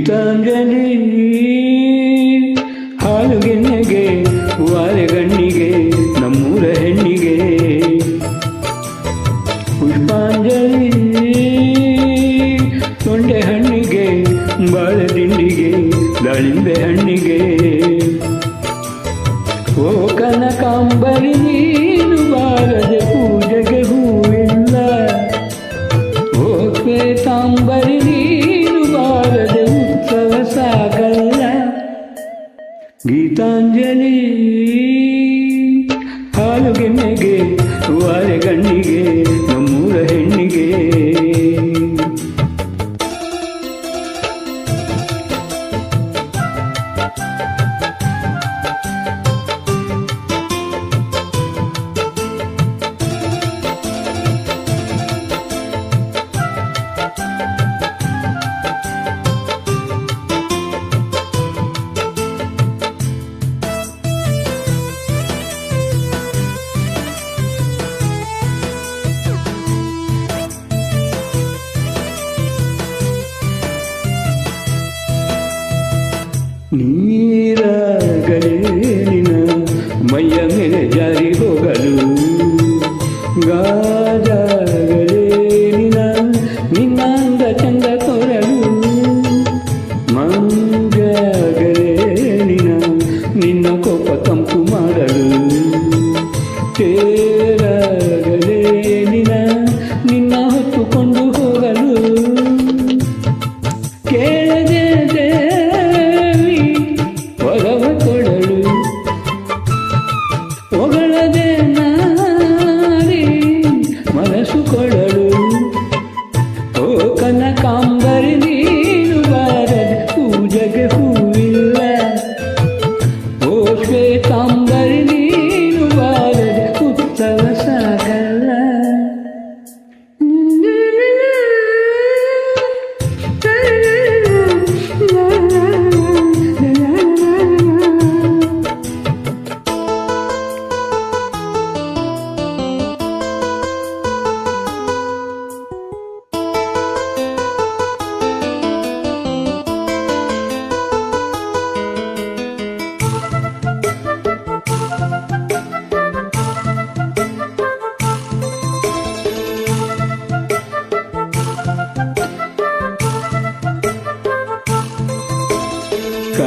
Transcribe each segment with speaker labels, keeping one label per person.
Speaker 1: ಗೀತಾಂಜಲಿ ಹಾಲುಗೆನ್ನೆಗೆ ವಾರೆಗಣ್ಣಿಗೆ ನಮ್ಮೂರ ಹೆಣ್ಣಿಗೆ ಪುಷ್ಪಾಂಜಲಿ ತೊಂಡೆ ಹಣ್ಣಿಗೆ ಬಾಳೆ ದಿಂಡಿಗೆ ದಾಳಿಂಬೆ ಹಣ್ಣಿಗೆ ಓ ಕನಕಾಂಬರಿ ನೀನು ಬಾರದೆ ಪೂಜೆಗೆ ಹೂವಿಲ್ಲ ಓ ಶ್ವೇತಾಂಬರಿ ನೀನು ಬಾರದೆ ಉತ್ಸವ ಸಾಗಲ್ಲ ಗೀತಾಂಜಲಿ ಹಾಲುಗೆನ್ನೆಗೆ ವಾರೆಗಣ್ಣಿಗೆ ನಮ್ಮೂರ ಹೆಣ್ಣಿಗೆ ನೀರಾಗಲೇನಿನ ಮೈಯ ಮೇಲೆ ಜಾರಿ ಹೋಗಲು ಗಾಜಾಗಲೇನಿನ ನಿನ್ನಾಂದ ಚಂದ ಕೊರಲು ಮಂಜಾಗಲೇನಿನ ನಿನ್ನ ಕೋಪ ತಂಪು ಮಾಡಲು ತೇರಾಗಲೇನಿನ ನಿನ್ನ ಹೊತ್ತುಕೊಂಡು ಹೋಗಲು ಕೇಳದೆ ಹೊಗಳದೆ ನಾರಿ ಮನಸ್ಸು ಕೊಡಲು ಓ ಕನಕಾಂಬರಿ ನೀನು ಬಾರದೆ ಪೂಜೆಗೆ ಹೂವಿಲ್ಲ ಓ ಶ್ವೇತಾಂಬರಿ ನೀನು ಬಾರದೆ ಉತ್ಸವ ಸಾಗಲ್ಲ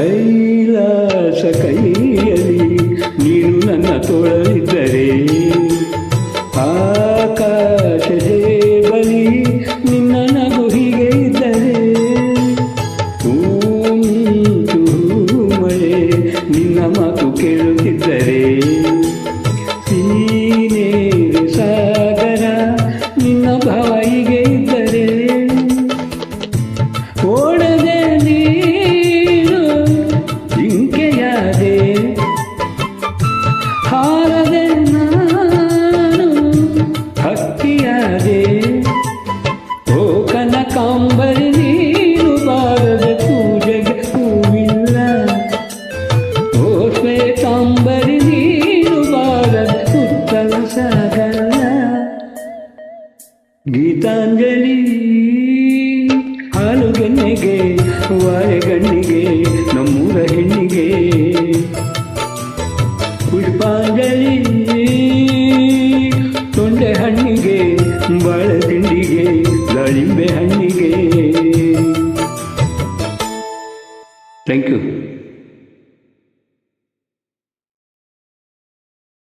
Speaker 1: ಕೈಲಾಸ ಕೈಯಲ್ಲಿ ನೀನು ನನ್ನ ತೋಳಲಿದ್ದರೆ ಆಕಾಶದೇ ಬಲಿ ನಿನ್ನ ನಗು ಹೀಗೆ ಇದ್ದರೆ ಹೂಮಿಂಚು ಮಳೆ ನಿನ್ನ ಮಾತು ಕೇಳುತ್ತಿದ್ದರೆ ಸೀನೆ ಸಾಗರ ನಿನ್ನ ಭಾವ ಹೀಗೆ ಇದ್ದರೆ ಓಡದೆ ಜಿಂಕೆಯಾದೆ ಹಾರದೆ ನಾನು ಹಕ್ಕಿಯಾದೆ ಓ ಕನಕಾಂಬರಿ ನೀನು ಬಾರದೆ ಪೂಜೆಗೆ ಹೂವಿಲ್ಲ ಓ ಶ್ವೇತಾಂಬರಿ ನೀನು ಬಾರದೆ ಉತ್ಸವ ಸಾಗಲ್ಲ ಗೀತಾಂಜಲಿ ಹಾಲುಗೆನ್ನೆಗೆ ವಾರೆಗಣ್ಣಿಗೆ ನಮ್ಮೂರ ಹೆಣ್ಣಿಗೆ ಪುಷ್ಪಾಂಜಲಿ ತೊಂಡೆ ಹಣ್ಣಿಗೆ ಬಾಳೆ ದಿಂಡಿಗೆ ದಾಳಿಂಬೆ ಹಣ್ಣಿಗೆ ಥ್ಯಾಂಕ್ ಯು.